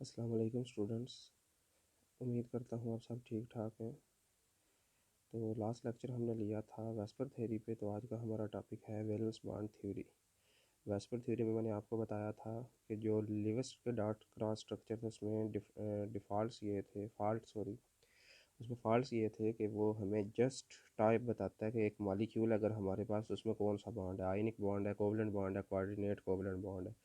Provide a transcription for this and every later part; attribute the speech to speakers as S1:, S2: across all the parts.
S1: अस्सलाम वालेकुम स्टूडेंट्स। उम्मीद करता हूँ आप सब ठीक ठाक हैं। तो लास्ट लेक्चर हमने लिया था वेस्पर थ्योरी पे, तो आज का हमारा टॉपिक है valence bond theory. VSEPR theory में मैंने आपको बताया था कि जो लिविस के डॉट क्रॉस स्ट्रक्चर थे उसमें उसमें फॉल्ट्स ये थे कि वो हमें जस्ट टाइप बताता है कि एक मॉलिक्यूल अगर हमारे पास उसमें कौन सा बॉन्ड है, आयनिक बॉन्ड है, कोवलेंट बॉन्ड है, कोऑर्डिनेट कोवलेंट बॉन्ड है,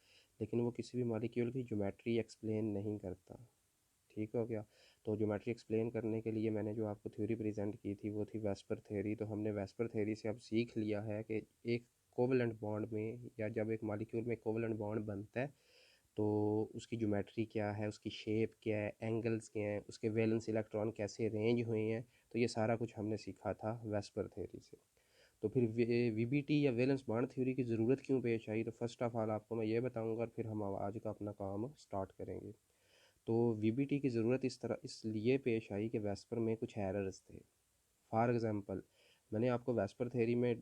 S1: लेकिन वो किसी भी मॉलिक्यूल की ज्योमेट्री एक्सप्लेन नहीं करता। ठीक हो गया। तो ज्योमेट्री एक्सप्लेन करने के लिए मैंने जो आपको थ्योरी प्रेजेंट की थी वो थी वेस्पर थ्योरी। तो हमने वेस्पर थ्योरी से अब सीख लिया है कि एक कोवलेंट बॉन्ड में या जब एक मॉलिक्यूल में कोवलेंट बॉन्ड बनता है तो उसकी ज्योमेट्री क्या है, उसकी शेप क्या है, एंगल्स क्या हैं, उसके वैलेंस इलेक्ट्रॉन कैसे रेंज हुए हैं। तो ये सारा कुछ हमने सीखा था वेस्पर थ्योरी से। तो फिर वीबीटी या वैलेंस बॉन्ड थ्योरी की ज़रूरत क्यों पेश आई, तो फर्स्ट ऑफ ऑल आपको मैं ये बताऊंगा और फिर हम आज का अपना काम स्टार्ट करेंगे। तो वीबीटी की ज़रूरत इस तरह इसलिए पेश आई कि वेस्पर में कुछ एरर्स थे। फॉर एग्ज़ाम्पल, मैंने आपको वेस्पर थ्योरी में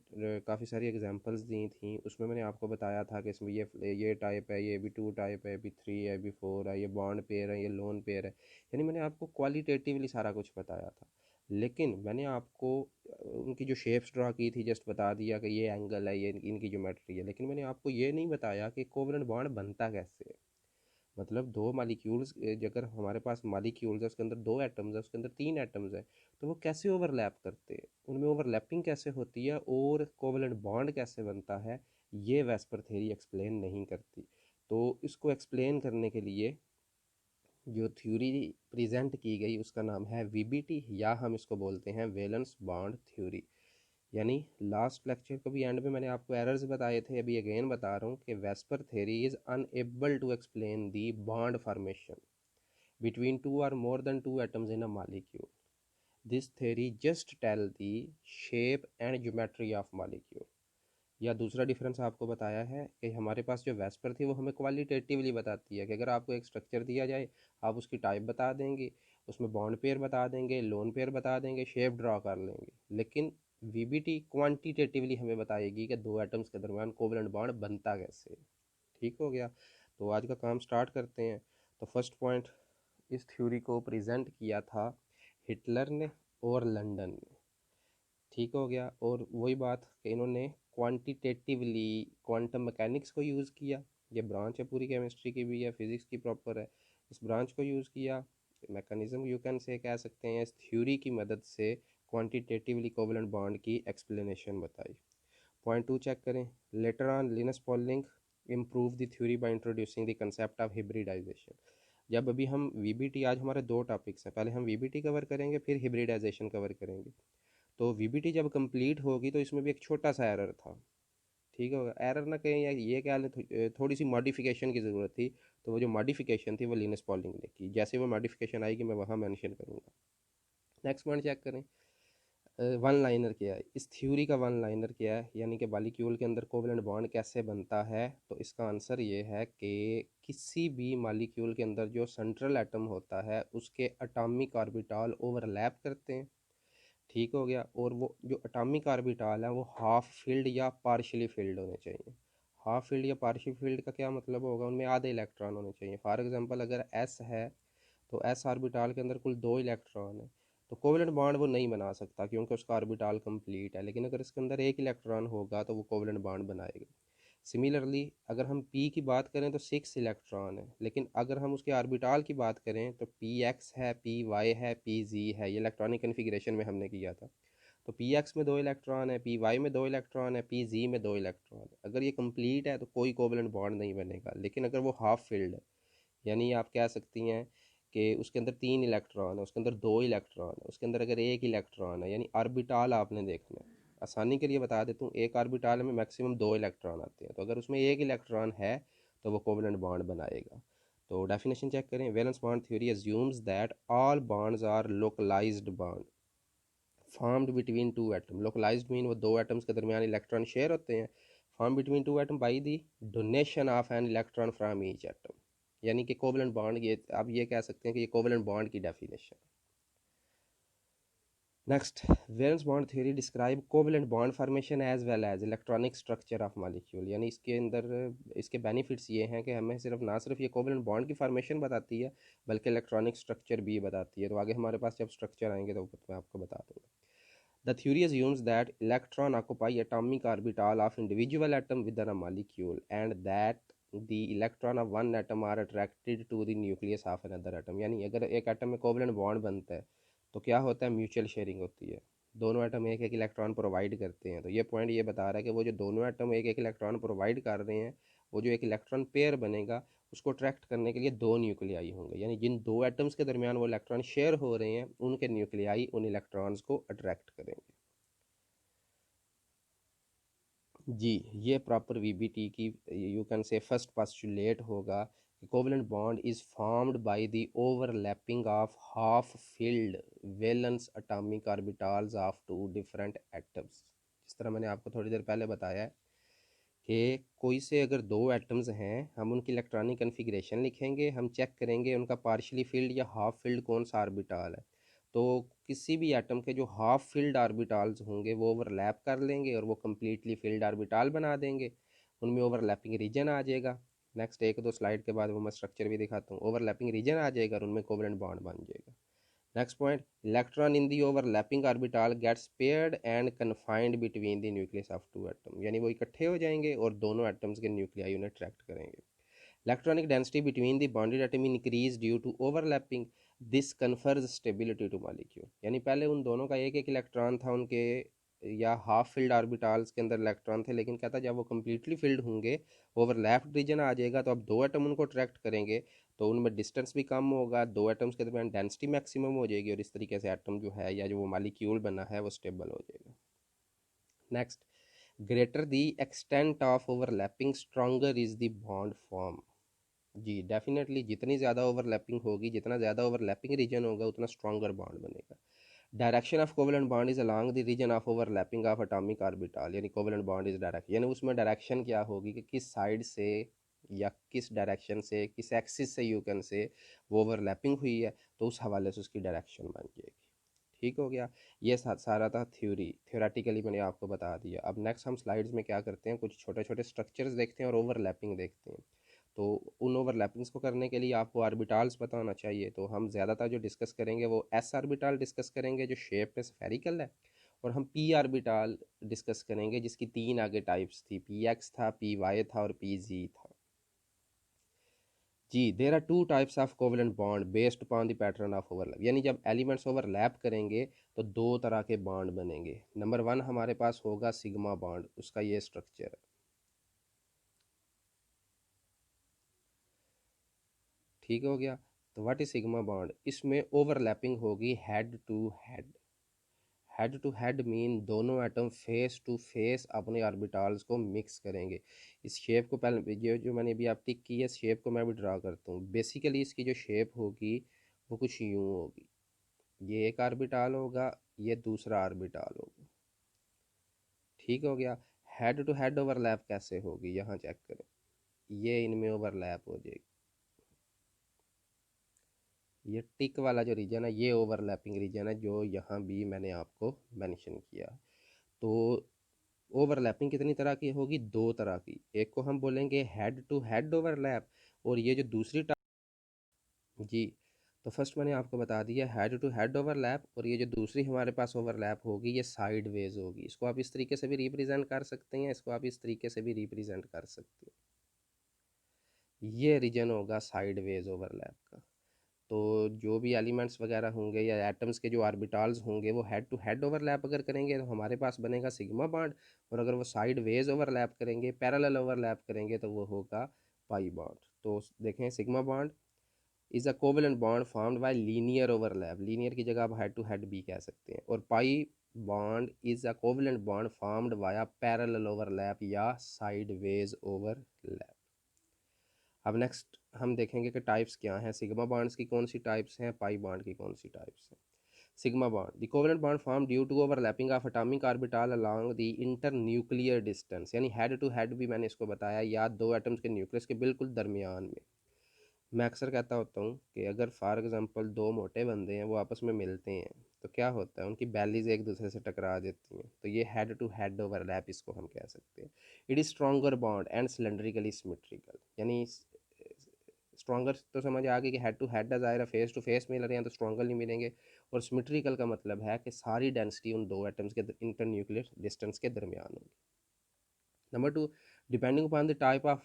S1: काफ़ी सारी एग्जांपल्स दी थी। उसमें मैंने आपको बताया था कि इसमें ये टाइप है, ये B2 टाइप है, B3 है, B4 है, ये बॉन्ड पेयर है, ये लोन पेयर है। यानी मैंने आपको क्वालिटेटिवली सारा कुछ बताया था। लेकिन मैंने आपको उनकी जो शेप्स ड्रा की थी जस्ट बता दिया कि ये एंगल है, ये इनकी ज्योमेट्री है, लेकिन मैंने आपको ये नहीं बताया कि कोवलेंट बॉन्ड बनता कैसे है। मतलब दो मालिक्यूल्स, अगर हमारे पास मालिक्यूल्स है उसके अंदर दो एटम्स है, उसके अंदर तीन एटम्स है, तो वो कैसे ओवरलैप करते हैं, उनमें ओवरलैपिंग कैसे होती है और कोवलेंट बॉन्ड कैसे बनता है, ये वेस्पर थ्योरी एक्सप्लेन नहीं करती। तो इसको एक्सप्लेन करने के लिए जो थ्योरी प्रेजेंट की गई उसका नाम है वीबीटी, या हम इसको बोलते हैं वैलेंस बॉन्ड थ्योरी। यानी लास्ट लेक्चर को भी एंड में मैंने आपको एरर्स बताए थे, अभी अगेन बता रहा हूँ कि VSEPR theory is unable to explain the bond formation between two or more than two atoms in a molecule. This theory just tell the shape and geometry of molecule। या दूसरा difference आपको बताया है कि हमारे पास जो वेस्पर थी वो हमें क्वालिटेटिवली बताती है कि अगर आपको एक स्ट्रक्चर दिया जाए आप उसकी टाइप बता देंगे, उसमें बॉन्ड पेयर बता देंगे, लोन पेयर बता देंगे, शेप ड्रॉ कर लेंगे। लेकिन वीबीटी क्वांटिटेटिवली हमें बताएगी कि दो एटम्स के दरमियान कोवलेंट बॉन्ड बनता कैसे। ठीक हो गया। तो आज का काम स्टार्ट करते हैं। तो फर्स्ट पॉइंट, इस थ्योरी को प्रेजेंट किया था हिटलर ने और लंदन ने। ठीक हो गया। और वही बात कि इन्होंने क्वांटिटेटिवली क्वांटम मैकेनिक्स को यूज़ किया। ये ब्रांच है पूरी केमिस्ट्री की भी है, फिज़िक्स की प्रॉपर है। इस ब्रांच को यूज़ किया, मैकेनिज्म यू कैन से कह सकते हैं। इस थ्योरी की मदद से क्वांटिटेटिवली कोवलेंट बॉन्ड की एक्सप्लेनेशन बताई। पॉइंट 2 चेक करें। Later on Linus Pauling improve the theory by introducing the concept of hybridisation. जब अभी हम वीबीटी, आज हमारे दो टॉपिक्स हैं, पहले हम वीबीटी कवर करेंगे फिर हिब्रिडाइजेशन कवर करेंगे। तो वीबीटी जब कंप्लीट होगी तो इसमें भी एक छोटा सा एरर था। ठीक है, एरर ना कहें या ये क्या लें, थोड़ी सी मॉडिफिकेशन की ज़रूरत थी। तो वो जो मॉडिफिकेशन थी वो लिनस पॉलिंग ने की। जैसे वो मॉडिफिकेशन आएगी मैं वहाँ मेंशन करूँगा। नेक्स्ट पॉइंट चेक करें। वन लाइनर क्या है, इस थ्योरी का वन लाइनर क्या है, यानी कि मॉलिक्यूल के अंदर कोवलेंट बॉन्ड कैसे बनता है। तो इसका आंसर ये है कि किसी भी मॉलिक्यूल के अंदर जो सेंट्रल एटम होता है उसके एटॉमिक ऑर्बिटल ओवरलैप करते हैं। ठीक हो गया। और वो जो एटॉमिक ऑर्बिटल है वो हाफ फील्ड या पार्शियली फील्ड होने चाहिए। हाफ फील्ड या पार्शियल फील्ड का क्या मतलब होगा, उनमें आधे इलेक्ट्रॉन होने चाहिए। फॉर एग्जांपल अगर एस है तो एस ऑर्बिटल के अंदर कुल दो इलेक्ट्रॉन है, तो कोवलेंट बॉन्ड वो नहीं बना सकता क्योंकि उसका ऑर्बिटल कंप्लीट है। लेकिन अगर इसके अंदर एक इलेक्ट्रॉन होगा तो वो कोवलेंट बॉन्ड बनाएगा। सिमिलरली अगर हम पी की बात करें तो 6 इलेक्ट्रॉन है, लेकिन अगर हम उसके ऑर्बिटल की बात करें तो पी एक्स है, पी वाई है, पी जी है। ये इलेक्ट्रॉनिक कन्फिग्रेशन में हमने किया था। तो पी एक्स में दो इलेक्ट्रॉन है, पी वाई में दो इलेक्ट्रॉन है, पी जी में दो इलेक्ट्रॉन है। अगर ये कंप्लीट है तो कोई कोवलेंट बॉन्ड नहीं बनेगा। लेकिन अगर वो हाफ फिल्ड है, यानी आप कह सकती हैं कि उसके अंदर 3 इलेक्ट्रॉन है, उसके अंदर दो इलेक्ट्रॉन है, उसके अंदर अगर एक इलेक्ट्रॉन है, यानी ऑर्बिटल आपने देखना है। आसानी के लिए बता देता हूँ, एक ऑर्बिटल में मैक्सिमम दो इलेक्ट्रॉन आते हैं, तो अगर उसमें एक इलेक्ट्रॉन है तो वो कोवलेंट बॉन्ड बनाएगा। तो डेफिनेशन चेक करें। Valence bond theory assumes that all bonds are localized bond formed between two atom. Localized mean वो दो एटम्स के दरमियान इलेक्ट्रॉन शेयर होते हैं। Form between two atom by the donation of an electron from each atom. यानी कि covalent bond, ये आप ये कह सकते हैं कि ये कोवलेंट बॉन्ड की definition. Next, valence bond theory describe covalent bond formation as well as electronic structure of molecule, यानी इसके अंदर इसके बेनिफिट्स ये हैं कि हमें सिर्फ ये कोवलेंट बॉन्ड की फॉर्मेशन बताती है बल्कि इलेक्ट्रॉनिक स्ट्रक्चर भी बताती है। तो आगे हमारे पास जब स्ट्रक्चर आएंगे तो मैं आपको बता दूँगा। The theory assumes that electron occupy atomic orbital of individual atom within a molecule and that the electron of one atom are attracted to the nucleus of another atom। यानी अगर एक एटम में कोवलेंट बॉन्ड बनता है तो क्या होता है, म्यूचुअल शेयरिंग होती है, दोनों एटम एक एक इलेक्ट्रॉन प्रोवाइड करते हैं। तो ये पॉइंट ये बता रहा है कि वो जो दोनों एटम एक एक इलेक्ट्रॉन प्रोवाइड कर रहे हैं, वो जो एक इलेक्ट्रॉन पेयर बनेगा उसको अट्रैक्ट करने के लिए दो न्यूक्लियाई होंगे, यानी जिन दो एटम्स के दरमियान वो इलेक्ट्रॉन शेयर हो रहे हैं उनके न्यूक्लियाई उन इलेक्ट्रॉन्स को अट्रैक्ट करेंगे। जी, ये प्रॉपर वीबीटी की you can say first postulate होगा कि covalent bond is formed by the overlapping of half filled valence atomic orbitals of two different atoms. जिस तरह मैंने आपको थोड़ी देर पहले बताया है कि कोई से अगर दो एटम्स हैं, हम उनकी इलेक्ट्रॉनिक कन्फिग्रेशन लिखेंगे, हम चेक करेंगे उनका पार्शियली फिल्ड या हाफ फिल्ड कौन सा ऑर्बिटल है। तो किसी भी एटम के जो हाफ फिल्ड ऑर्बिटल्स होंगे वो ओवरलैप कर लेंगे और वो कम्प्लीटली फिल्ड ऑर्बिटल बना देंगे, उनमें ओवरलैपिंग रीजन आ जाएगा। नेक्स्ट एक दो स्लाइड के बाद वो मैं स्ट्रक्चर भी दिखाता हूँ, ओवरलैपिंग रीजन आ जाएगा और उनमें कोवलेंट बॉन्ड बन जाएगा। Next point, electron in the overlapping orbital gets paired and confined between the nucleus of two atom, यानी वो इकट्ठे हो जाएंगे और दोनों एटम्स के न्यूक्लियाई उन्हें अट्रैक्ट करेंगे। Electronic density between the bonded atom increase due to overlapping, this confers stability to molecule. यानी पहले उन दोनों का एक एक इलेक्ट्रॉन था उनके या हाफ फिल्ड ऑर्बिटल्स के अंदर इलेक्ट्रॉन थे, लेकिन कहता जब वो कम्प्लीटली फिल्ड होंगे, ओवरलैप्ड रीजन आ जाएगा, तो अब दो एटम उनको अट्रैक्ट करेंगे तो उनमें डिस्टेंस भी कम होगा, दो एटम्स के दरमियान डेंसिटी मैक्सिमम हो जाएगी और इस तरीके से एटम जो है या जो वो मॉलिक्यूल बना है वो स्टेबल हो जाएगा। Next, greater the extent of overlapping stronger is the bond form. जी डेफिनेटली, जितनी ज़्यादा ओवरलैपिंग होगी, जितना ज़्यादा ओवरलैपिंग रीजन होगा उतना स्ट्रॉन्गर बॉन्ड बनेगा। Direction of covalent bond is along the region of overlapping of atomic orbital, यानी कोवलेंट बॉन्ड इज डायरेक्ट, यानी उसमें डायरेक्शन क्या होगी कि किस साइड से या किस डायरेक्शन से, किस एक्सिस से यू कैन से वो ओवरलैपिंग हुई है, तो उस हवाले से उसकी डायरेक्शन बन जाएगी। ठीक हो गया, ये सारा था थ्योरेटिकली मैंने आपको बता दिया। अब नेक्स्ट हम स्लाइड्स में क्या करते हैं, कुछ छोटे छोटे स्ट्रक्चर्स देखते हैं और ओवरलैपिंग देखते हैं। तो उन ओवरलैपिंग्स को करने के लिए आपको ऑर्बिटल्स पता होना चाहिए। तो हम ज़्यादातर जो डिस्कस करेंगे वो एस ऑर्बिटल डिस्कस करेंगे जो शेप में स्फेरिकल है, और हम पी ऑर्बिटल डिस्कस करेंगे जिसकी तीन आगे टाइप्स थी, पी एक्स था, पी वाई था और पी जी था। जी, there are two types of covalent bond based upon the pattern of overlap, यानी जब एलिमेंट्स ओवरलैप करेंगे तो दो तरह के बॉन्ड बनेंगे। नंबर वन हमारे पास होगा सिग्मा बॉन्ड, उसका ये स्ट्रक्चर है। ठीक हो गया, तो व्हाट इज सिग्मा बॉन्ड, इसमें ओवरलैपिंग होगी head to head. Head to head mean दोनों एटम फेस टू फेस अपने ऑर्बिटल्स को मिक्स करेंगे। इस शेप को पहले ये जो मैंने अभी आप टिक की है, इस शेप को मैं भी ड्रा करता हूँ। बेसिकली इसकी जो शेप होगी वो कुछ यूँ होगी, ये एक ऑर्बिटल होगा, ये दूसरा ऑर्बिटल होगा। ठीक हो गया, हेड टू हेड ओवरलैप कैसे होगी, यहाँ चेक करें, ये इनमें ओवरलैप हो जाएगी, ये टिक वाला जो रीजन है ये ओवरलैपिंग रीजन है जो यहाँ भी मैंने आपको मेंशन किया। तो ओवरलैपिंग कितनी तरह की होगी, दो तरह की, एक को हम बोलेंगे हेड टू हेड ओवरलैप, और ये जो दूसरी जी, तो फर्स्ट मैंने आपको बता दिया हेड टू हेड ओवरलैप, और ये जो दूसरी हमारे पास ओवरलैप होगी ये साइड वेज होगी। इसको आप इस तरीके से भी रिप्रेजेंट कर सकते हैं, इसको आप इस तरीके से भी रिप्रेजेंट कर सकते हैं। ये रीजन होगा साइड वेज ओवरलैप का। तो जो भी एलिमेंट्स वगैरह होंगे या एटम्स के जो ऑर्बिटल्स होंगे वो हेड टू हेड ओवरलैप अगर करेंगे तो हमारे पास बनेगा सिग्मा बॉन्ड, और अगर वो साइड वेज ओवरलैप करेंगे, पैरेलल ओवरलैप करेंगे तो वो होगा पाई बॉन्ड। तो देखें, sigma bond is a covalent bond formed by linear overlap, linear की जगह आप हेड टू हेड भी कह सकते हैं, और pi bond is a covalent bond formed via parallel overlap या साइड वेज ओवरलैप। अब नेक्स्ट हम देखेंगे कि टाइप्स क्या हैं, सिग्मा बॉन्ड्स की कौन सी टाइप्स हैं, पाई बॉन्ड की कौन सी टाइप्स हैं। Sigma bond, the covalent bond form due to overlapping of atomic orbital along the internuclear distance, यानी हेड टू हेड भी मैंने इसको बताया, या दो एटम्स के न्यूक्लियस के बिल्कुल दरमियान में। मैं अक्सर कहता होता हूँ कि अगर फॉर एग्जांपल दो मोटे बंदे हैं वो आपस में मिलते हैं, तो क्या होता है, उनकी बैलीज एक दूसरे से टकरा देती हैं, तो ये हेड टू हेड ओवरलैप इसको हम कह सकते हैं। It is stronger bond and cylindrically symmetrical, यानी स्ट्रॉन्गर तो समझ आ गई कि हेड टू हेड ज़ाहिर है, फेस टू फेस मिल रहे हैं तो स्ट्रॉन्गरली मिलेंगे, और सिमेट्रिकल का मतलब है कि सारी डेंसिटी उन दो एटम्स के इंटर न्यूक्लियर डिस्टेंस के दरमियान होगी। Number two, depending upon the type of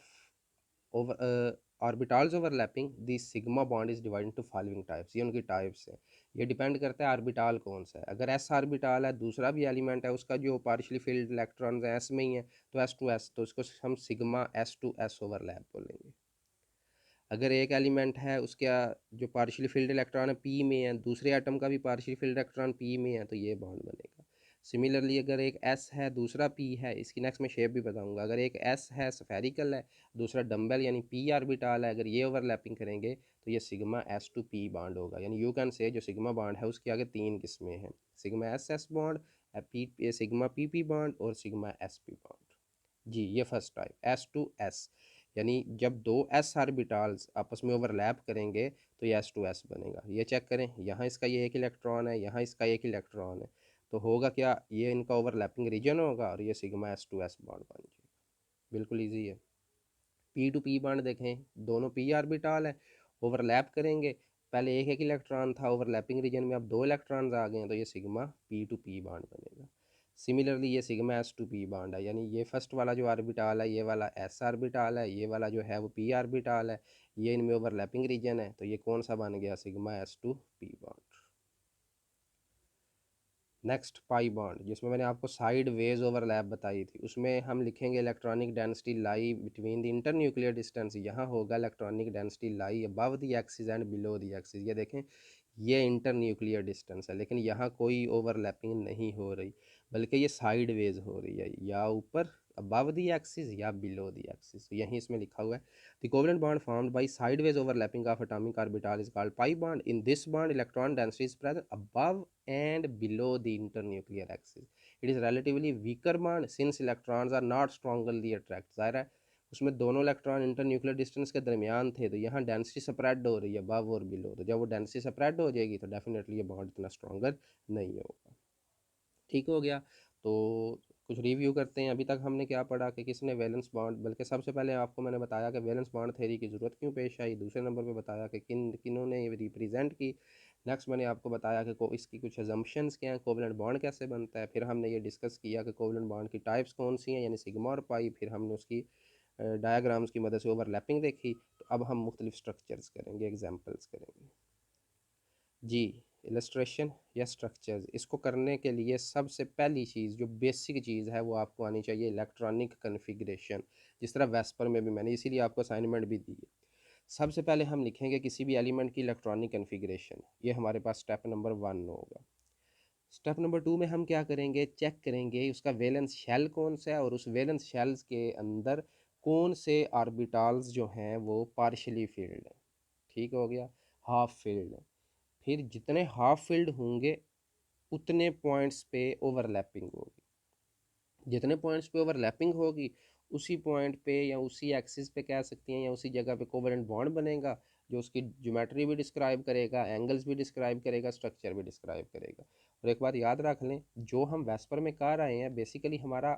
S1: over orbitals overlapping the sigma bond is divided to following types, ये उनकी टाइप्स है। ये डिपेंड करता है ऑर्बिटल कौन सा है। अगर एस ऑर्बिटल है, दूसरा भी एलिमेंट है, उसका जो पार्शियली फिल्ड इलेक्ट्रॉन्स है एस में ही है, तो एस टू एस, तो इसको हम sigma S to S overlap बोलेंगे। अगर एक एलिमेंट है, उसका जो पार्शियली फिल्ड इलेक्ट्रॉन है पी में है, दूसरे एटम का भी पार्शियली फिल्ड इलेक्ट्रॉन पी में है, तो ये बॉन्ड बनेगा। सिमिलरली अगर एक एस है, दूसरा पी है, इसकी नेक्स्ट में शेप भी बताऊंगा। अगर एक एस है स्फेरिकल है, दूसरा डम्बल यानी पी ऑर्बिटल है, अगर ये ओवरलैपिंग करेंगे तो ये sigma S to P bond होगा। यानी यू कैन से जो सिग्मा बॉन्ड है उसके आगे तीन किस्में हैं, sigma S S bond, sigma P P bond और सिग्मा एस पी बॉन्ड। जी, ये first type S to S, यानी जब दो एस ऑर्बिटल्स आपस में ओवरलैप करेंगे तो ये एस टू एस बनेगा। ये चेक करें, यहाँ इसका ये एक इलेक्ट्रॉन है, यहाँ इसका एक इलेक्ट्रॉन है, तो होगा क्या, ये इनका ओवरलैपिंग रीजन होगा और ये sigma S to S bond बन जाएगा। बिल्कुल ईजी है। पी टू पी बॉन्ड देखें, दोनों पी ऑर्बिटल है, ओवरलैप करेंगे, पहले एक एक इलेक्ट्रॉन था ओवरलैपिंग रीजन में, अब दो इलेक्ट्रॉन्स आ गए हैं, तो ये sigma P to P bond बनेगा। सिमिलरली ये sigma S to P bond है, यानी ये फर्स्ट वाला जो ऑर्बिटल है, ये वाला एस ऑर्बिटल है, ये वाला जो है वो पी ऑर्बिटल है, ये इनमें ओवरलैपिंग रीजन है, तो ये कौन सा बन गया, sigma S to P bond. Next pi bond, जिसमें मैंने आपको साइड वेज ओवरलैप बताई थी, उसमें हम लिखेंगे electronic density lie between the inter nuclear distance, यहाँ होगा electronic density lie above the axis and below the axis. ये देखें, ये इंटर न्यूक्लियर डिस्टेंस है, लेकिन यहाँ कोई ओवरलैपिंग नहीं हो रही, बल्कि ये साइड वेज हो रही है, या ऊपर अबव द एक्सिस या बिलो द एक्सिस। तो यहीं इसमें लिखा हुआ है, the covalent bond formed by sideways overlapping of atomic orbital is called pi bond. In this bond electron density is present above and below the internuclear axis. It is relatively weaker bond since electrons are not strongly attracted. जाहिर है उसमें दोनों electron internuclear distance के दरमियान थे, तो यहाँ density spread हो रही है अबव और बिलो, तो जब वो डेंसिटी स्प्रेड हो जाएगी तो डेफिनेटली ये बॉन्ड इतना स्ट्रॉन्गर नहीं होगा। ठीक हो गया। तो कुछ रिव्यू करते हैं। अभी तक हमने क्या पढ़ा कि किसने वैलेंस बॉन्ड, बल्कि सबसे पहले आपको मैंने बताया कि वैलेंस बॉन्ड थ्योरी की ज़रूरत क्यों पेश आई, दूसरे नंबर पे बताया कि किन्होंने रिप्रेजेंट की। नेक्स्ट मैंने आपको बताया कि इसकी कुछ अजम्पशंस क्या हैं, कोवलेंट बॉन्ड कैसे बनता है। फिर हमने ये डिस्कस किया कि कोवलेंट बॉन्ड की टाइप्स कौन सी हैं, यानी सिग्मा और पाई। फिर हमने उसकी डायग्राम्स की मदद से ओवरलैपिंग देखी। तो अब हम मुख्तलिफ स्ट्रक्चर्स करेंगे, एग्जाम्पल्स करेंगे। जी, इलस्ट्रेशन या स्ट्रक्चर्स, इसको करने के लिए सबसे पहली चीज़ जो बेसिक चीज़ है वो आपको आनी चाहिए, इलेक्ट्रॉनिक कन्फिग्रेशन। जिस तरह वेस्पर में भी मैंने इसीलिए आपको असाइनमेंट भी दी है। सबसे पहले हम लिखेंगे किसी भी एलिमेंट की इलेक्ट्रॉनिक कन्फिग्रेशन, ये हमारे पास स्टेप नंबर 1 होगा। स्टेप नंबर 2 में हम क्या करेंगे, चेक करेंगे उसका वैलेंस शेल कौन सा है और उस वैलेंस शेल्स के अंदर कौन से ऑर्बिटल्स जो हैं वो पार्शियली फील्ड है। ठीक हो गया, हाफ फील्ड है। फिर जितने हाफ फील्ड होंगे उतने पॉइंट्स पे ओवरलैपिंग होगी, जितने पॉइंट्स पे ओवरलैपिंग होगी उसी पॉइंट पे या उसी एक्सिस पे कह सकती हैं, या उसी जगह पे कोवेलेंट बॉन्ड बनेगा, जो उसकी ज्योमेट्री भी डिस्क्राइब करेगा, एंगल्स भी डिस्क्राइब करेगा, स्ट्रक्चर भी डिस्क्राइब करेगा। और एक बात याद रख लें, जो हम वेस्पर में कर रहे हैं बेसिकली हमारा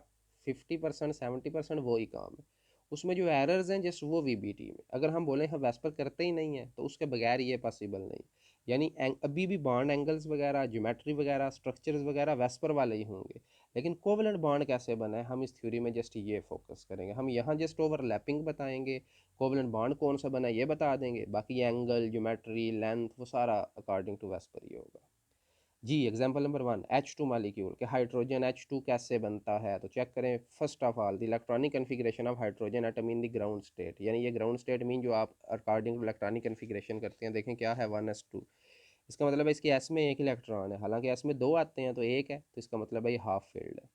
S1: 50% 70% वो ही काम है। उसमें जो एरर्स हैं जस्ट वो वीबीटी में, अगर हम बोलें हम वेस्पर करते ही नहीं है तो उसके बगैर ये पॉसिबल नहीं। यानी अभी भी बॉन्ड एंगल्स वगैरह, ज्योमेट्री वगैरह, स्ट्रक्चर्स वगैरह वेस्पर वाले ही होंगे, लेकिन कोवलेंट बॉन्ड कैसे बना है हम इस थ्योरी में जस्ट ये फोकस करेंगे। हम यहाँ जस्ट ओवरलैपिंग बताएंगे, कोवलेंट बॉन्ड कौन सा बना है ये बता देंगे, बाकी एंगल, ज्योमेट्री, लेंथ वो सारा अकॉर्डिंग टू वेस्पर ही होगा। जी, एग्जांपल नंबर 1, H2 मॉलिक्यूल के हाइड्रोजन H2 कैसे बनता है, तो चेक करें। First of all the electronic configuration of hydrogen atom in the ground state, यानी ये ग्राउंड स्टेट मीन जो आप अकॉर्डिंग टू इलेक्ट्रॉनिक कन्फिग्रेशन करते हैं, देखें क्या है 1s2, इसका मतलब है इसकी एस में एक इलेक्ट्रॉन है, हालांकि एस में दो आते हैं तो एक है, तो इसका मतलब है ये हाफ फील्ड है।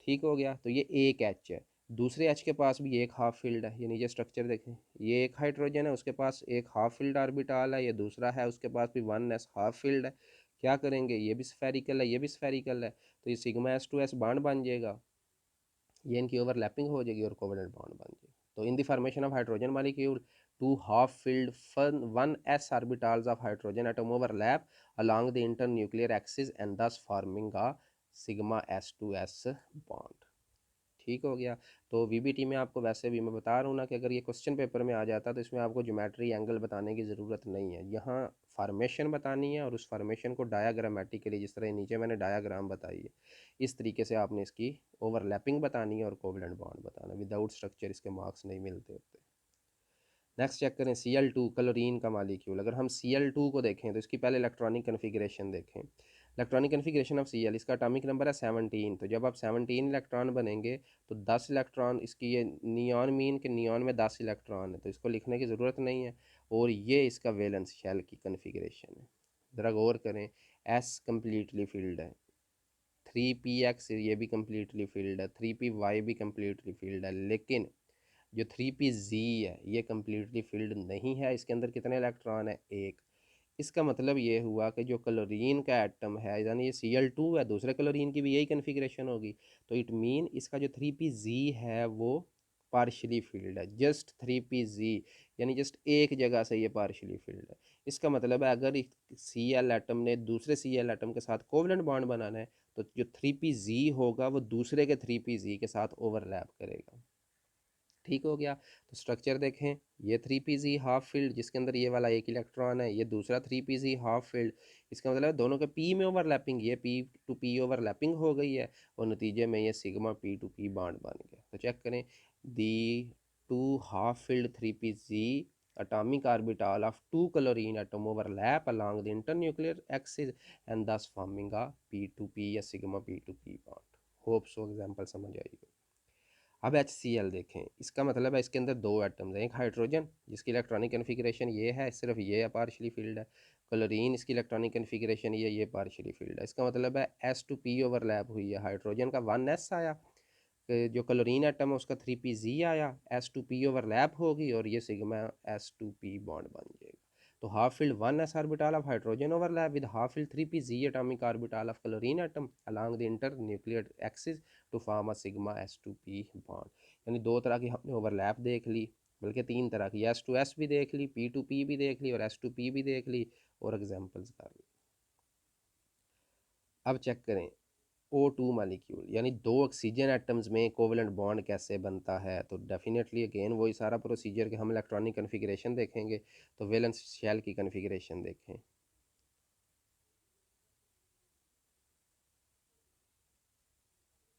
S1: ठीक हो गया, तो ये एक एच है, दूसरे एच के पास भी एक हाफ फील्ड है। ये नीचे स्ट्रक्चर देखें, ये एक हाइड्रोजन है उसके पास एक हाफ फील्ड ऑर्बिटल है, ये दूसरा है उसके पास भी 1s हाफ फील्ड है। क्या करेंगे, ये भी स्फेरिकल है ये भी स्फेरिकल है, तो ये सिग्मा S2S बॉन्ड बन जाएगा, ये इनकी ओवरलैपिंग हो जाएगी और कोवेलेंट बॉन्ड बन जाएगी। तो in the formation of hydrogen molecule two half-filled 1s orbitals of hydrogen atom overlap along the internuclear axis and thus forming a sigma s2s bond। ठीक हो गया। तो वीबीटी में आपको वैसे भी मैं बता रहा हूँ ना कि अगर ये क्वेश्चन पेपर में आ जाता तो इसमें आपको ज्योमेट्री एंगल बताने की ज़रूरत नहीं है, यहाँ फार्मेशन बतानी है और उस फार्मेशन को डायाग्रामेटिकली, जिस तरह नीचे मैंने डायाग्राम बताई है, इस तरीके से आपने इसकी ओवरलैपिंग बतानी है और कोवलेंट बॉन्ड बताना। विदाउट स्ट्रक्चर इसके मार्क्स नहीं मिलते होते। नेक्स्ट चेक करें Cl2 क्लोरीन का मालिक्यूल। अगर हम Cl2 को देखें तो इसकी पहले इलेक्ट्रॉनिक कन्फिग्रेशन देखें। इलेक्ट्रॉनिक कन्फिग्रेशन ऑफ Cl, इसका एटॉमिक नंबर है 17। तो जब आप 17 इलेक्ट्रॉन बनेंगे तो 10 इलेक्ट्रॉन, इसकी ये नियॉन मीन के नियॉन में 10 इलेक्ट्रॉन है तो इसको लिखने की ज़रूरत नहीं है। और ये इसका वैलेंस शेल की कन्फिग्रेशन है। ज़रा गौर करें, S कम्प्लीटली फिल्ड है, 3px ये भी कम्प्लीटली फिल्ड है, 3py भी कम्प्लीटली फिल्ड है, लेकिन जो 3pz है ये कम्प्लीटली फिल्ड नहीं है। इसके अंदर कितने इलेक्ट्रॉन है? एक। इसका मतलब ये हुआ कि जो क्लोरीन का एटम है, यानी ये Cl2 है, दूसरे क्लोरीन की भी यही कन्फिग्रेशन होगी, तो इट मीन इसका जो 3pz है वो पार्शली फिल्ड है, जस्ट 3pz, यानी जस्ट एक जगह से ये पार्शली फिल्ड है। इसका मतलब है अगर Cl एटम ने दूसरे Cl एटम के साथ कोवलेंट बॉन्ड बनाना है तो जो 3pz होगा वो दूसरे के 3pz के साथ ओवरलैप करेगा। ठीक हो गया। तो स्ट्रक्चर देखें, ये 3pz हाफ फील्ड जिसके अंदर ये वाला एक इलेक्ट्रॉन है, ये दूसरा 3pz हाफ फील्ड, इसका मतलब है दोनों के p में ओवरलैपिंग, ये p टू p ओवरलैपिंग हो गई है और नतीजे में ये sigma p to p bond बन गया। तो चेक करें, the two half filled 3pz atomic orbital of two chlorine atom overlap along the internuclear axis and thus forming a p2p या sigma p2p bond। Hope so example समझ आएगी। अब HCl देखें, इसका मतलब है इसके अंदर दो एटम्स हैं, एक हाइड्रोजन जिसकी इलेक्ट्रॉनिक कन्फिग्रेशन ये है, सिर्फ ये पार्शली फील्ड है, क्लोरीन इसकी इलेक्ट्रॉनिक कन्फिग्रेशन ये पार्शली फील्ड है। इसका मतलब है S टू P ओवरलैप हुई है, हाइड्रोजन का 1s आया, जो क्लोरीन एटम है उसका 3pz आया, S टू P ओवरलैप होगी और ये सिग्मा S2P बॉन्ड बन जाएगा। तो half filled 1s orbital of hydrogen overlap with half filled 3pz atomic orbital of chlorine atom along the internuclear axis to form a sigma S2P bond. यानी दो तरह की हमने ओवरलैप देख ली, बल्कि तीन तरह की, S टू S भी देख ली, P टू P भी देख ली और S2P भी देख ली और एग्जाम्पल्स कर ली। अब चेक करें O2 मालिक्यूल, यानी दो ऑक्सीजन एटम्स में कोवलेंट बॉन्ड कैसे बनता है। तो डेफिनेटली अगेन वही सारा प्रोसीजर के हम इलेक्ट्रॉनिक कन्फिग्रेशन देखेंगे। तो वैलेंस शेल की कन्फिग्रेशन देखें,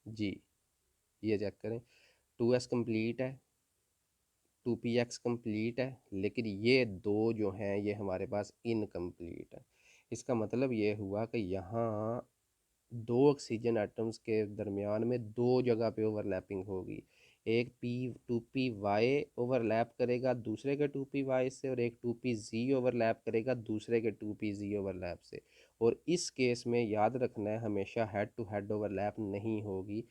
S1: जी ये चेक करें, 2s कंप्लीट है, 2px कंप्लीट है, लेकिन ये दो जो हैं ये हमारे पास इनकम्प्लीट है। इसका मतलब ये हुआ कि यहाँ दो ऑक्सीजन एटम्स के दरमियान में दो जगह पे ओवरलैपिंग होगी, एक पी 2py ओवरलैप करेगा दूसरे के 2py से और एक 2pz ओवरलैप करेगा दूसरे के 2pz ओवरलैप से। और इस केस में याद रखना है हमेशा हेड टू हेड ओवरलैप नहीं होगी,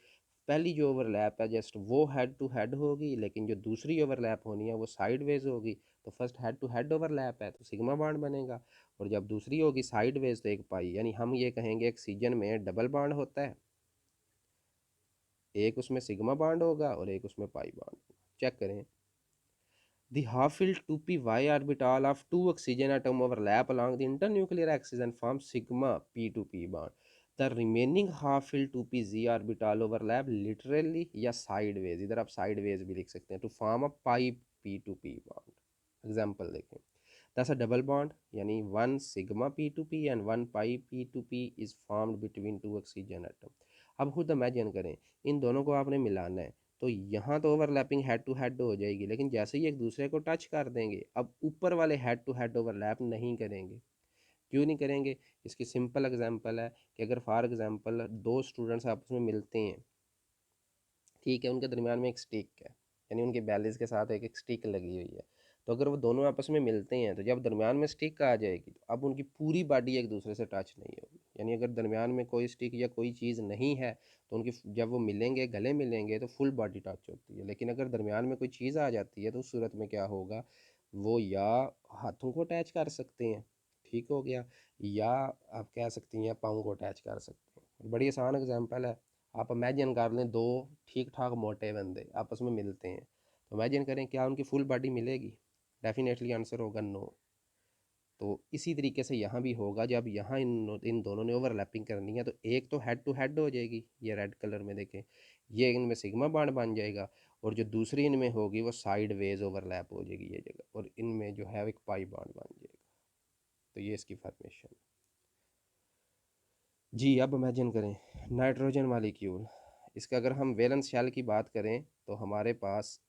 S1: पहली जो ओवरलैप है जस्ट वो हेड टू हेड होगी, लेकिन जो दूसरी ओवरलैप होनी है वो साइडवेज होगी। तो first head to head overlap है तो सिग्मा बॉन्ड बनेगा, और जब दूसरी होगी साइडवेज तो एक पाई, यानी हम ये कहेंगे ऑक्सीजन में डबल बॉन्ड होता है, एक उसमें सिग्मा बॉन्ड होगा और एक उसमें पाई बॉन्ड होगा। चेक करें, the half-filled 2py orbital of two oxygen atom overlap along the internuclear axis and form sigma p2p bond। the remaining half-filled 2pz orbital overlap literally या sideways, इधर आप sideways भी लिख सकते हैं, to form a pi p2p bond। Example देखें, that's a double bond, यानी one sigma p2p and one pi p2p is formed between two oxygen atom। अब खुद इमेजिन करें, इन दोनों को आपने मिलाना है तो यहाँ तो ओवरलैपिंग हेड टू हेड हो जाएगी, लेकिन जैसे ही एक दूसरे को टच कर देंगे अब ऊपर वाले हेड टू हेड ओवरलैप नहीं करेंगे। क्यों नहीं करेंगे? इसकी सिंपल एग्जांपल है कि अगर फॉर एग्जांपल दो स्टूडेंट्स आपस में मिलते हैं, ठीक है, उनके दरमियान में एक स्टिक है, यानी उनके बैलेंस के साथ एक एक स्टिक लगी हुई है, तो अगर वो दोनों आपस में मिलते हैं तो जब दरमियान में स्टिक आ जाएगी तो अब उनकी पूरी बॉडी एक दूसरे से टच नहीं होगी। यानी अगर दरमियान में कोई स्टिक या कोई चीज़ नहीं है तो उनकी जब वो मिलेंगे, गले मिलेंगे तो फुल बॉडी टच होती है, लेकिन अगर दरमियान में कोई चीज़ आ जाती है तो उस सूरत में क्या होगा, वो या हाथों को अटैच कर सकते हैं, ठीक हो गया, या आप कह सकती हैं पाँव को अटैच कर सकते हैं। बड़ी आसान एग्जांपल है, आप इमेजिन कर लें दो ठीक ठाक मोटे बंदे आपस में मिलते हैं, तो इमेजिन करें क्या उनकी फुल बॉडी मिलेगी? डेफिनेटली आंसर होगा नो। तो इसी तरीके से यहाँ भी होगा, जब यहाँ इन दोनों ने ओवरलैपिंग करनी है तो एक तो हेड टू हेड हो जाएगी, ये रेड कलर में देखें, ये इनमें सिग्मा बॉन्ड बन जाएगा, और जो दूसरी इनमें होगी वो साइड वेज ओवरलैप हो जाएगी ये जगह, और इनमें जो है एक पाई बॉन्ड बन जाएगा। तो ये इसकी फॉर्मेशन जी। अब इमेजिन करें नाइट्रोजन मॉलिक्यूल, इसका अगर हम वैलेंस शेल की बात करें तो हमारे पास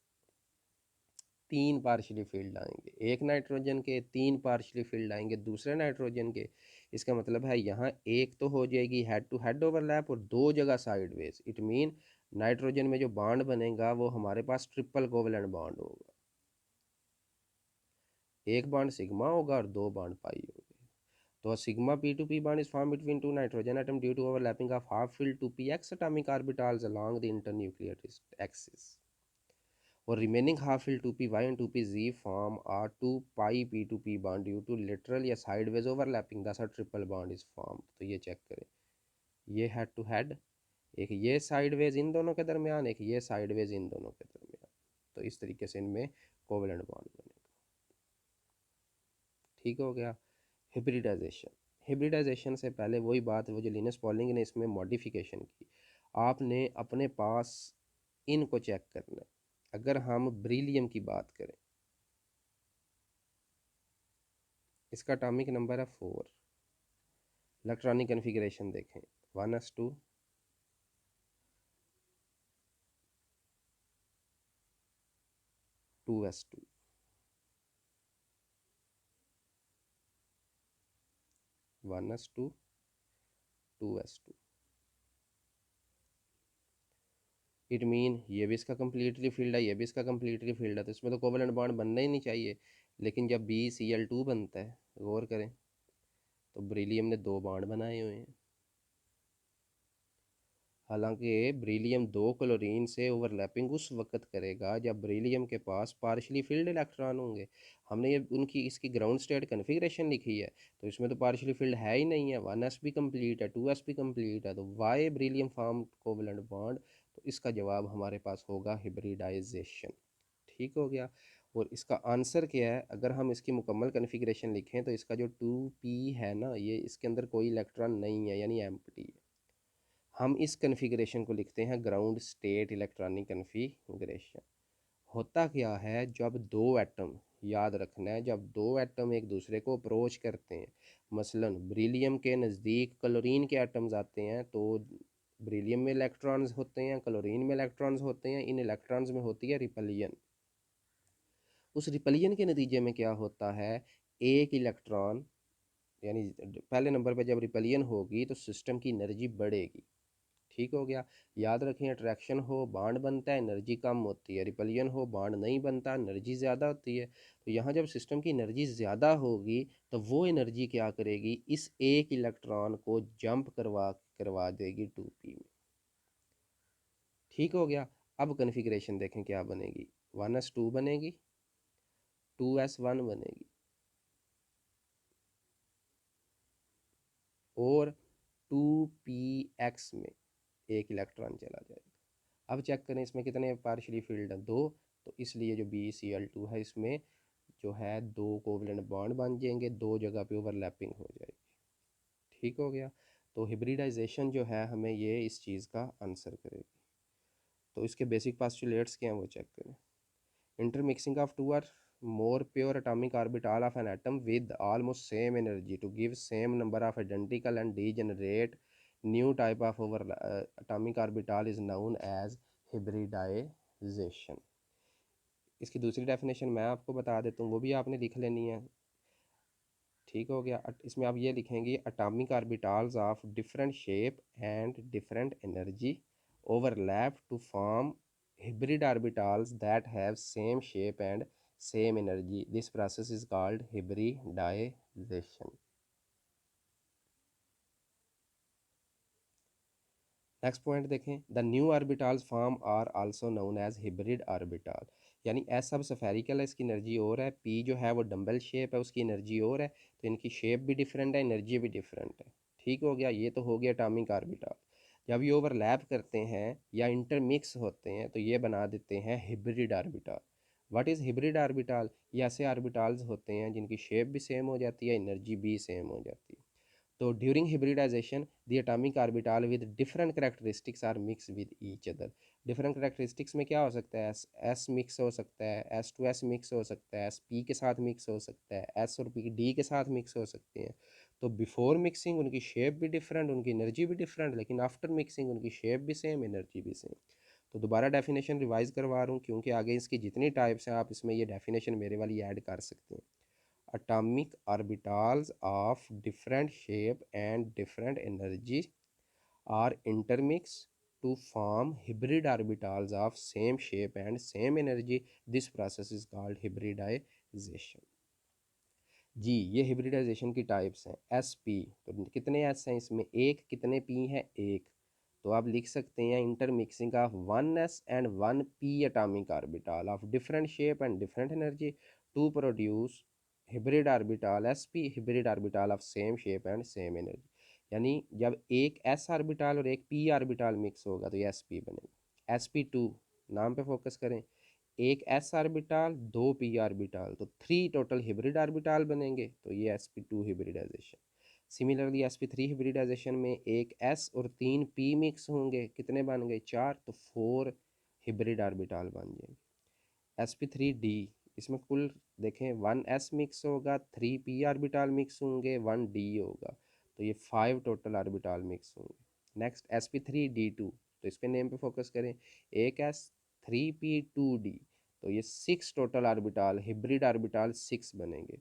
S1: तीन पार्शली फील्ड आएंगे, एक नाइट्रोजन के, तीन पार्शली फील्ड आएंगे दूसरे नाइट्रोजन के। इसका मतलब है यहाँ एक तो हो जाएगी हेड टू हेड ओवरलैप और दो जगह साइडवेज। इट मीन नाइट्रोजन में जो बॉन्ड बनेगा वो हमारे पास ट्रिपल कोवलेंट बॉन्ड होगा, एक बॉन्ड सिग्मा होगा और दो बॉन्ड पाई होगा। तो sigma p2p bond is formed between two nitrogen atom due to overlapping of half filled 2px atomic orbitals along the internuclear axis. और remaining half filled 2py and 2pz form a 2pi p2p bond due to lateral या sideways overlapping, thus a triple bond is formed। तो ये check करें, ये head to head, एक ये sideways इन दोनों के दरमियान, एक ये साइडवेज इन दोनों के दरमियान। तो इस तरीके से इनमें कोवेलेंट बॉन्ड बनेगा। ठीक हो गया। हिब्रिडाइजेशन, हिब्रिडाइजेशन से पहले वही बात, वो जो लिनस पॉलिंग ने इसमें मॉडिफिकेशन की, आपने अपने पास इनको चेक करना है। अगर हम ब्रिलियम की बात करें, इसका एटॉमिक नंबर है 4, इलेक्ट्रॉनिक कन्फिग्रेशन देखें 1s2 2s2, 1s2 2s2। It mean ये भी इसका कम्प्लीटली फील्ड है, ये भी इसका कम्प्लीटली फील्ड है, तो इसमें तो कोवेलेंट बॉन्ड बनना ही नहीं चाहिए। लेकिन जब BeCl2 बनता है, गौर करें, तो ब्रिलियम ने दो बॉन्ड बनाए हुए हैं। हालांकि ब्रिलियम दो क्लोरीन से ओवरलैपिंग उस वक्त करेगा जब ब्रिलियम के पास पार्शली फिल्ड इलेक्ट्रॉन होंगे। हमने ये उनकी इसकी ग्राउंड स्टेट कन्फिग्रेशन लिखी है, तो इसमें तो पार्शली फिल्ड है ही नहीं है। 1s भी कंप्लीट है, 2s भी कंप्लीट है, तो why beryllium form covalent bond? तो इसका जवाब हमारे पास होगा हिब्रिडाइजेशन। ठीक हो गया। और इसका आंसर क्या है? अगर हम इसकी मुकम्मल कन्फिग्रेशन लिखें तो इसका जो 2p है ना, ये इसके अंदर कोई इलेक्ट्रॉन नहीं है, यानी एम्प्टी है। हम इस कन्फिग्रेशन को लिखते हैं ग्राउंड स्टेट इलेक्ट्रॉनिक कन्फिग्रेशन। होता क्या है, जब दो एटम, याद रखना है, जब दो एटम एक दूसरे को अप्रोच करते हैं, मसलन ब्रिलियम के नज़दीक क्लोरीन के एटम्स आते हैं, तो ब्रिलियम में इलेक्ट्रॉन्स होते हैं, क्लोरीन में इलेक्ट्रॉन्स होते हैं, इन इलेक्ट्रॉन्स में होती है रिपलियन। उस रिपलियन के नतीजे में क्या होता है, एक इलेक्ट्रॉन, यानी पहले नंबर पर जब रिपलियन होगी तो सिस्टम की एनर्जी बढ़ेगी। ठीक हो गया। याद रखें, अट्रैक्शन हो बॉन्ड बनता है, एनर्जी कम होती है, रिपलियन हो बॉन्ड नहीं बनता, एनर्जी ज़्यादा होती है। तो यहाँ जब सिस्टम की एनर्जी ज़्यादा होगी तो वो एनर्जी क्या करेगी, इस एक इलेक्ट्रॉन को जंप करवा करवा देगी 2p में। ठीक हो गया। अब कन्फिग्रेशन देखें क्या बनेगी, 1s2 बनेगी, 2s1 बनेगी, और 2px में एक इलेक्ट्रॉन चला जाएगा। अब चेक करें इसमें कितने पार्शली फील्ड हैं, दो। तो इसलिए जो BeCl2 है, इसमें जो है दो कोवलेंट बॉन्ड बन जाएंगे, दो जगह पे ओवरलैपिंग हो जाएगी। ठीक हो गया। तो हिब्रिडाइजेशन जो है हमें ये इस चीज़ का आंसर करेगी। तो इसके बेसिक पास्टुलेट्स क्या हैं वो चेक करें। Intermixing of two or more pure atomic orbital of an atom with almost same energy to give same number of identical and degenerate new type of atomic orbital is known as hybridization। इसकी दूसरी definition मैं आपको बता देता हूँ, वो भी आपने लिख लेनी है। ठीक हो गया। इसमें आप ये लिखेंगे, atomic orbitals of different shape and different energy overlap to form hybrid orbitals that have same shape and same energy. This process is called hybridization. Next point देखें, the new orbitals form are also known as hybrid orbital. यानी S सब spherical है, इसकी energy और है, P जो है वो डम्बल शेप है, उसकी एनर्जी और है, तो इनकी शेप भी डिफरेंट है, एनर्जी भी डिफरेंट है। ठीक हो गया। ये तो हो गया एटॉमिक ऑर्बिटल। जब ये ओवरलैप करते हैं या इंटरमिक्स होते हैं तो ये बना देते हैं hybrid orbital. What is hybrid orbital? ये ऐसे ऑर्बिटल्स होते हैं जिनकी शेप भी सेम हो जाती है, एनर्जी भी सेम हो जाती है। तो during hybridization the atomic orbital with different characteristics are mixed with each other। Different characteristics में क्या हो सकता है? एस एस मिक्स हो सकता है, एस टू एस मिक्स हो सकता है, एस पी के साथ मिक्स हो सकता है, एस और पी डी के साथ मिक्स हो सकते हैं। तो बिफोर मिक्सिंग उनकी शेप भी डिफरेंट, उनकी एनर्जी भी डिफरेंट, लेकिन आफ्टर मिक्सिंग उनकी शेप भी सेम, एनर्जी भी सेम। तो दोबारा डेफिनेशन रिवाइज करवा रहा हूँ क्योंकि आगे इसकी जितनी टाइप्स हैं आप इसमें ये डेफिनेशन मेरे वाली ऐड कर सकते हैं। Atomic orbitals of different shape and different energy are intermixed to form hybrid orbitals of same shape and same energy। This process is called hybridization। जी, ये हिब्रिडाइजेशन की टाइप्स हैं। एस पी, तो कितने एस हैं इसमें? एक। कितने पी हैं? एक। तो आप लिख सकते हैं intermixing of one S and one P atomic orbital of different shape and different energy to produce hybrid orbital S P, hybrid orbital of same shape and same energy. यानी जब एक एस ऑर्बिटल और एक P orbital mix होगा तो ये S P बनेगा। S P to, नाम पे फोकस करें। एक एस ऑर्बिटल, दो पी ऑर्बिटल, तो थ्री टोटल हिब्रिड ऑर्बिटल बनेंगे, तो ये sp2 hybridisation. Similarly sp3 hybridisation में एक एस और तीन पी मिक्स होंगे, कितने बन गए? चार, तो फोर हिब्रिड ऑर्बिटल बन जाएंगे। sp3d, इसमें कुल देखें वन एस मिक्स होगा, थ्री पी ऑर्बिटल मिक्स होंगे, वन डी होगा, तो ये फाइव टोटल ऑर्बिटल मिक्स होंगे। नेक्स्ट sp3d2, तो इसके नेम पे फोकस करें। एक S, three P, two D, तो ये six total orbital, hybrid orbital six बनेंगे।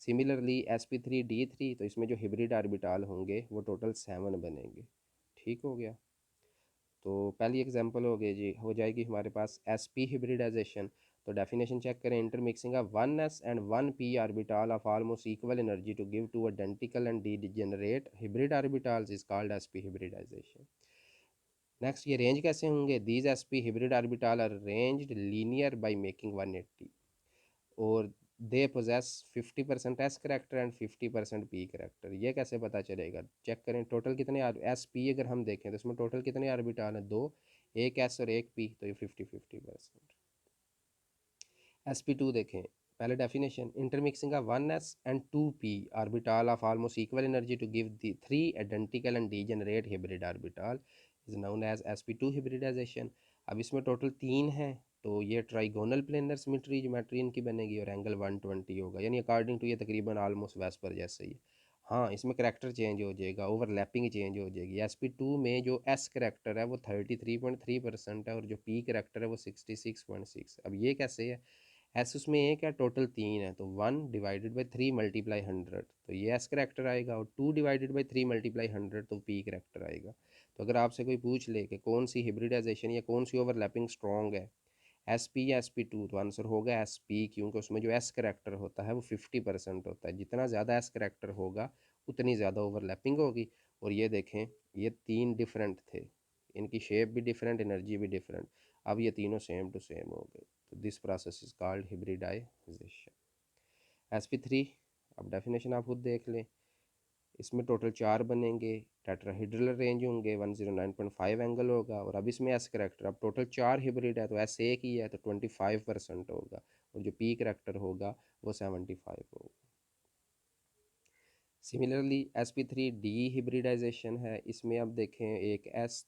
S1: सिमिलरली sp3d3, तो इसमें जो हिब्रिड ऑर्बिटल होंगे वो टोटल सेवन बनेंगे। ठीक हो गया। तो पहली एग्जांपल हो गई जी, हो जाएगी हमारे पास sp हिब्रिडाइजेशन। तो डेफिनेशन चेक करें। Intermixing of one S and one p orbital of almost equal energy to give two identical and degenerate hybrid orbitals is called sp hybridization. Next, ये रेंज कैसे होंगे? These sp hybrid orbital are ranged linear by making 180 और they possess 50% s character and 50% p character. ये कैसे पता चलेगा? Check करें total कितने एस पी अगर हम देखें तो इसमें टोटल कितने ऑर्बिटल हैं? दो, एक एस और एक पी, तो ये 50-50%। एस पी टू देखें। पहले definition, intermixing of one S and two p orbital of almost equal energy to give the three identical and degenerate hybrid orbital is known as sp2 hybridization. अब इसमें total तीन हैं, तो ये trigonal planar symmetry geometry इनकी बनेगी और angle 120 होगा, यानी अकॉर्डिंग टू ये तकरीबन आलमोस्ट वेस्पर जैसे ही। हाँ, इसमें करेक्टर चेंज हो जाएगा, ओवरलैपिंग चेंज हो जाएगी। sp2 में जो एस करेक्टर है वो 33.3% है और जो पी करेक्टर है वो 66.6। अब ये कैसे है? एस उसमें एक है, टोटल तीन है, तो one divided by three multiply 100, तो ये एस करेक्टर आएगा, और two divided by three multiply 100 तो पी करेक्टर आएगा। तो अगर आपसे कोई पूछ ले कि कौन सी हिब्रिडाइजेशन या कौन सी ओवरलैपिंग स्ट्रॉन्ग है, एस पी या एस पी टू, तो आंसर होगा एस पी, क्योंकि उसमें जो एस करेक्टर होता है वो 50% होता है। जितना ज़्यादा एस करेक्टर होगा उतनी ज़्यादा ओवरलैपिंग होगी। और ये देखें, ये तीन डिफरेंट थे, इनकी शेप भी डिफरेंट, एनर्जी भी डिफरेंट, अब ये तीनों सेम टू सेम हो गए। तो this process is called hybridisation. sp3, अब डेफिनेशन आप खुद देख लें। इसमें टोटल चार बनेंगे, टेट्राहेड्रल रेंज होंगे, 109.5 एंगल होगा, और अब इसमें एस करेक्टर, अब टोटल चार हिब्रिड है तो एस एक ही है तो 25% होगा, और जो पी करेक्टर होगा वो 75 होगा। सिमिलरली sp3d हिब्रिडाइजेशन है, इसमें अब देखें एक एस,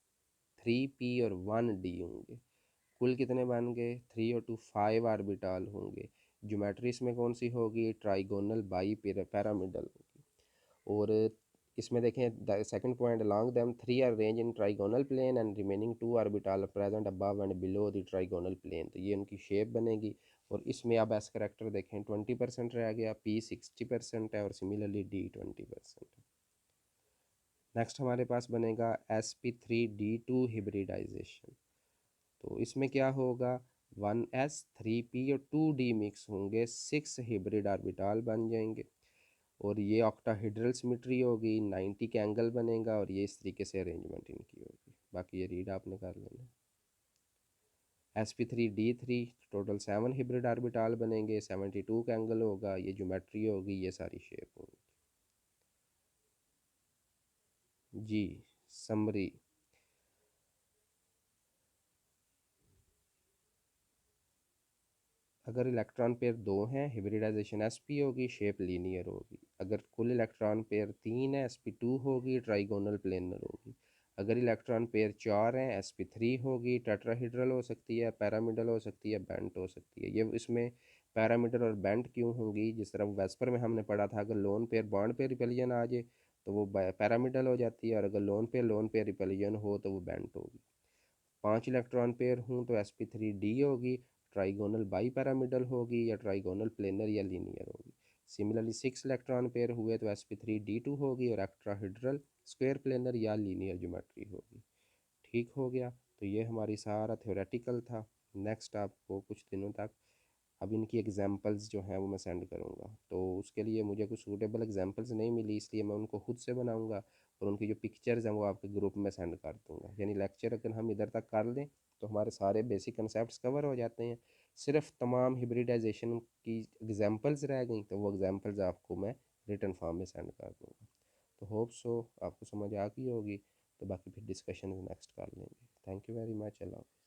S1: थ्री पी और वन डी होंगे, कुल कितने बन गए? थ्री और टू फाइव ऑर्बिटल होंगे। ज्योमेट्री इसमें कौन सी होगी? ट्राइगोनल बाई पैरामिडल होगी। और इसमें देखें the second point, along them three are range in trigonal plane and remaining two orbital present above and below the trigonal plane, तो ये उनकी शेप बनेगी। और इसमें अब एस करेक्टर देखें 20% रह गया, पी 60% है और सिमिलरली डी 20% है। नेक्स्ट हमारे पास बनेगा sp3d2 हिब्रिडाइजेशन। तो इसमें क्या होगा? वन एस, थ्री पी और टू डी मिक्स होंगे, सिक्स हिब्रिड ऑर्बिटल बन जाएंगे, और ये ऑक्टाहेड्रल सिमेट्री होगी, 90 का एंगल बनेगा, और ये इस तरीके से अरेंजमेंट इनकी होगी। बाकी ये रीड आपने कर लेना। sp3d3, total seven hybrid orbital बनेंगे, 72 का एंगल होगा, ये ज्योमेट्री होगी, ये सारी शेप होगी। जी, समरी। अगर इलेक्ट्रॉन पेयर दो हैं हिब्रिडाइजेशन sp होगी, शेप लीनियर होगी। अगर कुल इलेक्ट्रॉन पेयर तीन है sp2 होगी, ट्राइगोनल प्लेनर होगी। अगर इलेक्ट्रॉन पेयर चार हैं sp3 होगी, टेट्राहीड्रल हो सकती है, पैरामिडल हो सकती है, बेंट हो सकती है। ये इसमें पैरामिडल और बेंट क्यों होंगी, जिस तरह वेस्पर में हमने पढ़ा था, अगर लोन पेयर बॉन्ड पे रिपल्जन आ जाए तो वो पैरामिडल हो जाती है, और अगर लोन पेयर रिपल्जन हो तो वो बेंट होगी। 5 इलेक्ट्रॉन पेयर हूँ तो sp3d होगी, ट्राइगोनल बाई पैरामिडल होगी, या ट्राइगोनल प्लेनर या लीनियर होगी। सिमिलरली 6 इलेक्ट्रॉन पेयर हुए तो sp3d2 होगी, और एक्ट्राहिड्रल स्क्वायर प्लेनर या लीनियर ज्योमेट्री होगी। ठीक हो गया। तो ये हमारी सारा थ्योरेटिकल था। नेक्स्ट आपको कुछ दिनों तक अब इनकी एग्जांपल्स जो हैं वो मैं सेंड करूँगा, तो उसके लिए मुझे कुछ सूटेबल एग्जांपल्स नहीं मिली, इसलिए मैं उनको खुद से बनाऊँगा, और उनकी जो पिक्चर्स हैं वो आपके ग्रुप में सेंड कर दूँगा। यानी लेक्चर अगर हम इधर तक कर लें तो हमारे सारे बेसिक कंसेप्ट कवर हो जाते हैं। सिर्फ तमाम हिब्रिडाइजेशन की एग्जांपल्स रह गई, तो वो एग्जांपल्स आपको मैं रिटन फॉर्म में सेंड कर दूँगा। तो होप सो आपको समझ आ गई होगी। तो बाकी फिर डिस्कशन नेक्स्ट कर लेंगे। Thank you very much. Allah.